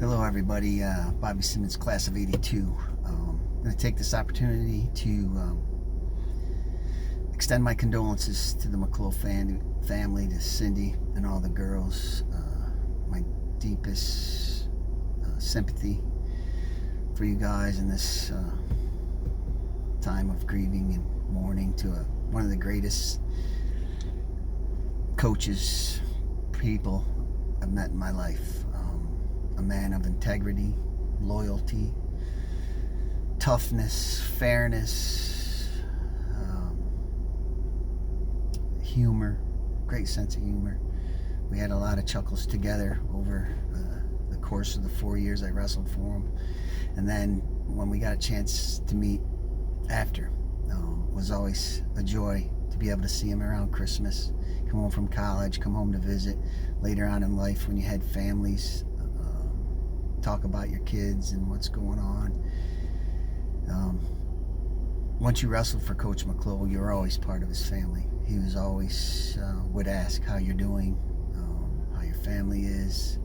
Hello everybody, Bobby Simmons, class of 82. I'm going to take this opportunity to extend my condolences to the McClough family, to Cindy and all the girls. My deepest sympathy for you guys in this time of grieving and mourning to one of the greatest coaches, people I've met in my life. A man of integrity, loyalty, toughness, fairness, humor, great sense of humor. We had a lot of chuckles together over the course of the 4 years I wrestled for him. And then when we got a chance to meet after, it was always a joy to be able to see him around Christmas, come home from college, come home to visit later on in life when you had families, talk about your kids and what's going on. Once you wrestled for Coach McClough, you were always part of his family. He was always would ask how you're doing, how your family is.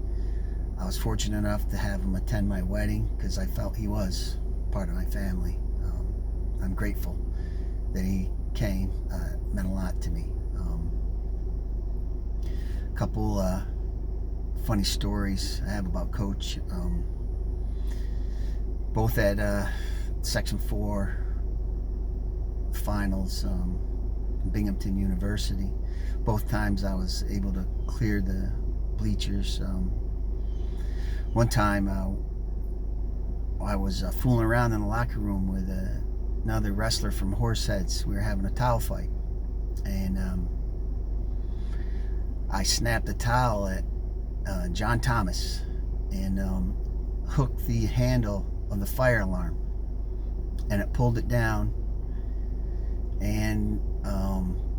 I was fortunate enough to have him attend my wedding because I felt he was part of my family. I'm grateful that he came. It meant a lot to me. A couple funny stories I have about Coach. Both at Section 4 finals, Binghamton University. Both times I was able to clear the bleachers. One time I was fooling around in the locker room with another wrestler from Horseheads. We were having a towel fight, and I snapped the towel at John Thomas and hooked the handle of the fire alarm, and it pulled it down, and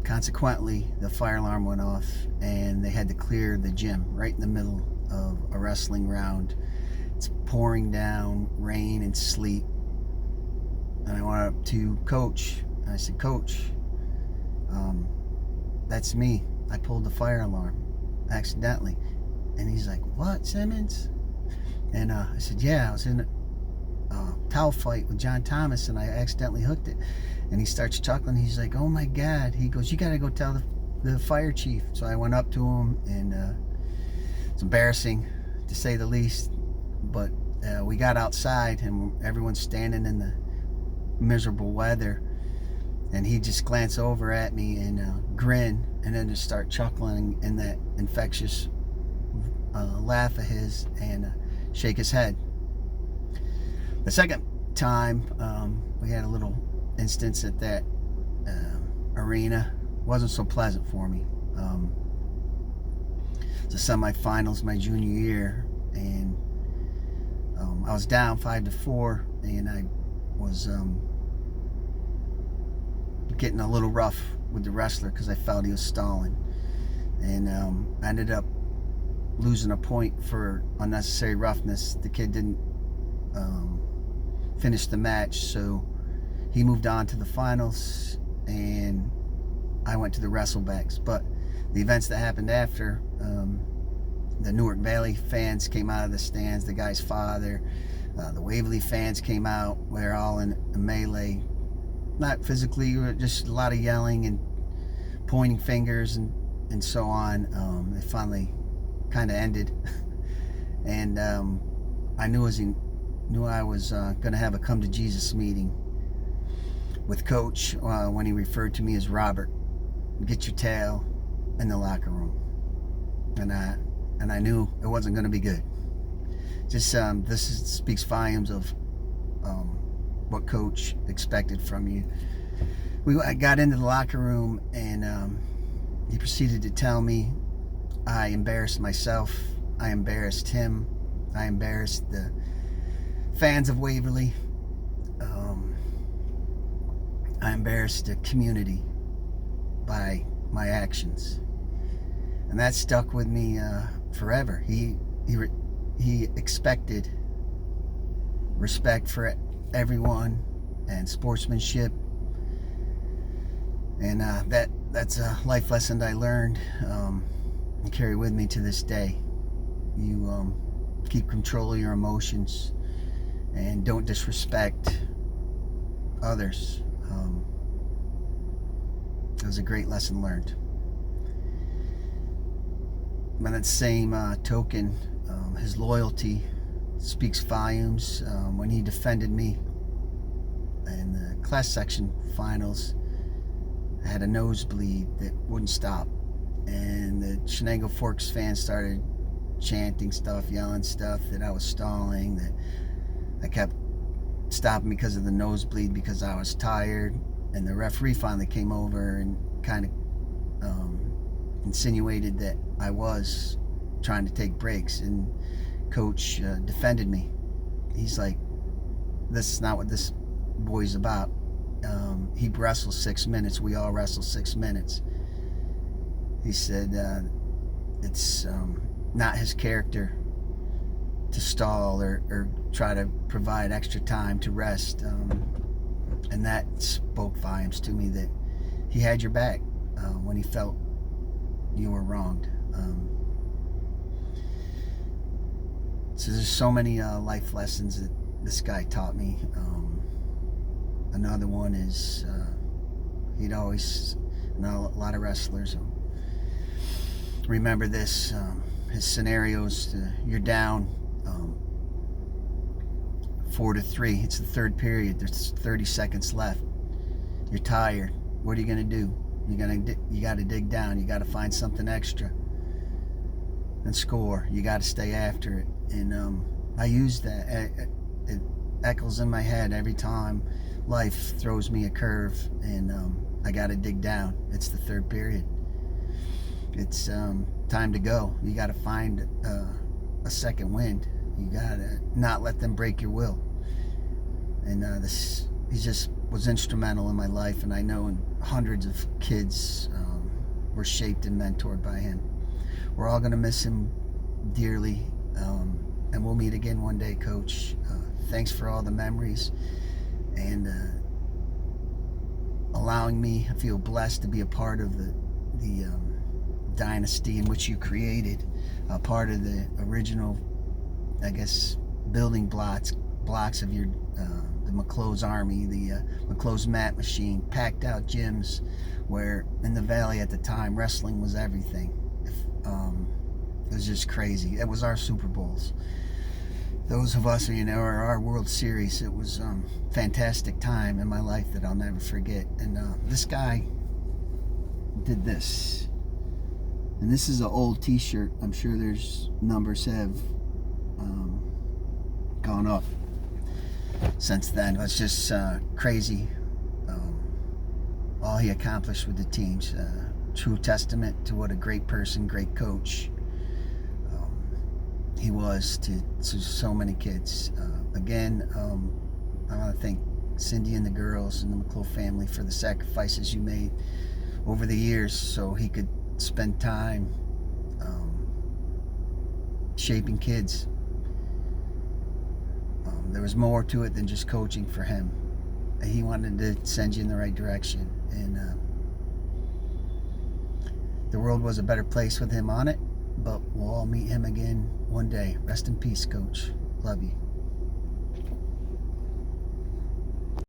consequently the fire alarm went off and they had to clear the gym right in the middle of a wrestling round. It's pouring down rain and sleet, and I went up to Coach and I said, "Coach, that's me. I pulled the fire alarm accidentally." And he's like, "What, Simmons?" And I said, "Yeah, I was in a towel fight with John Thomas and I accidentally hooked it." And he starts chuckling. He's like, "Oh my God." He goes, "You got to go tell the fire chief." So I went up to him, and it's embarrassing to say the least, but we got outside and everyone's standing in the miserable weather, and he just glanced over at me and grin, and then just start chuckling in that infectious laugh of his, and shake his head. The second time we had a little instance at that arena. Wasn't so pleasant for me. The semifinals my junior year, and I was down 5-4, and I was getting a little rough with the wrestler because I felt he was stalling, and I ended up losing a point for unnecessary roughness. The kid didn't finish the match, so he moved on to the finals, and I went to the wrestlebacks. But the events that happened after, the Newark Valley fans came out of the stands, the guy's father, the Waverly fans came out. We're all in a melee, not physically, just a lot of yelling and pointing fingers and so on. It finally kind of ended, and I knew I was going to have a come to Jesus meeting with Coach when he referred to me as Robert. Get your tail in the locker room, and I knew it wasn't going to be good. Just speaks volumes of what Coach expected from you. I got into the locker room, and he proceeded to tell me I embarrassed myself, I embarrassed him, I embarrassed the fans of Waverly, I embarrassed the community by my actions, and that stuck with me forever. He expected respect for everyone and sportsmanship, and that's a life lesson I learned and carry with me to this day. You keep control of your emotions, and don't disrespect others. It was a great lesson learned. By that same token, his loyalty speaks volumes. When he defended me in the class section finals, I had a nosebleed that wouldn't stop, and the Shenango Forks fans started chanting stuff, yelling stuff, that I was stalling, that I kept stopping because of the nosebleed because I was tired. And the referee finally came over and kind of insinuated that I was trying to take breaks, and coach defended me. He's like, this is not what this boy's about. He wrestles 6 minutes. We all wrestle 6 minutes. He said it's not his character to stall or try to provide extra time to rest. And that spoke volumes to me, that he had your back when he felt you were wronged. So there's so many life lessons that this guy taught me. Another one is he'd always, a lot of wrestlers remember this, his scenarios, you're down 4-3, it's the third period, there's 30 seconds left, you're tired, what are you going to do? You got to dig down, you got to find something extra and score. You got to stay after it. And I use that. It echoes in my head every time life throws me a curve, and I got to dig down. It's the third period. It's time to go. You got to find a second wind. You got to not let them break your will. And he just was instrumental in my life, and I know hundreds of kids were shaped and mentored by him. We're all going to miss him dearly, and we'll meet again one day, Coach. Thanks for all the memories, and allowing me, I feel blessed to be a part of the dynasty in which you created, a part of the original, I guess, building blocks of your the McClow's Army, the McClow's Mat Machine, packed out gyms where in the Valley at the time wrestling was everything. It was just crazy. It was our Super Bowls. Those of us, are our World Series. It was fantastic time in my life that I'll never forget. And this guy did this. And this is an old t-shirt. I'm sure there's numbers have gone up since then. It's just crazy. All he accomplished with the teams. True testament to what a great person, great coach he was to so many kids. Again, I want to thank Cindy and the girls and the McClow family for the sacrifices you made over the years so he could spend time shaping kids. There was more to it than just coaching for him. He wanted to send you in the right direction, and the world was a better place with him on it. But we'll all meet him again one day. Rest in peace, Coach. Love you.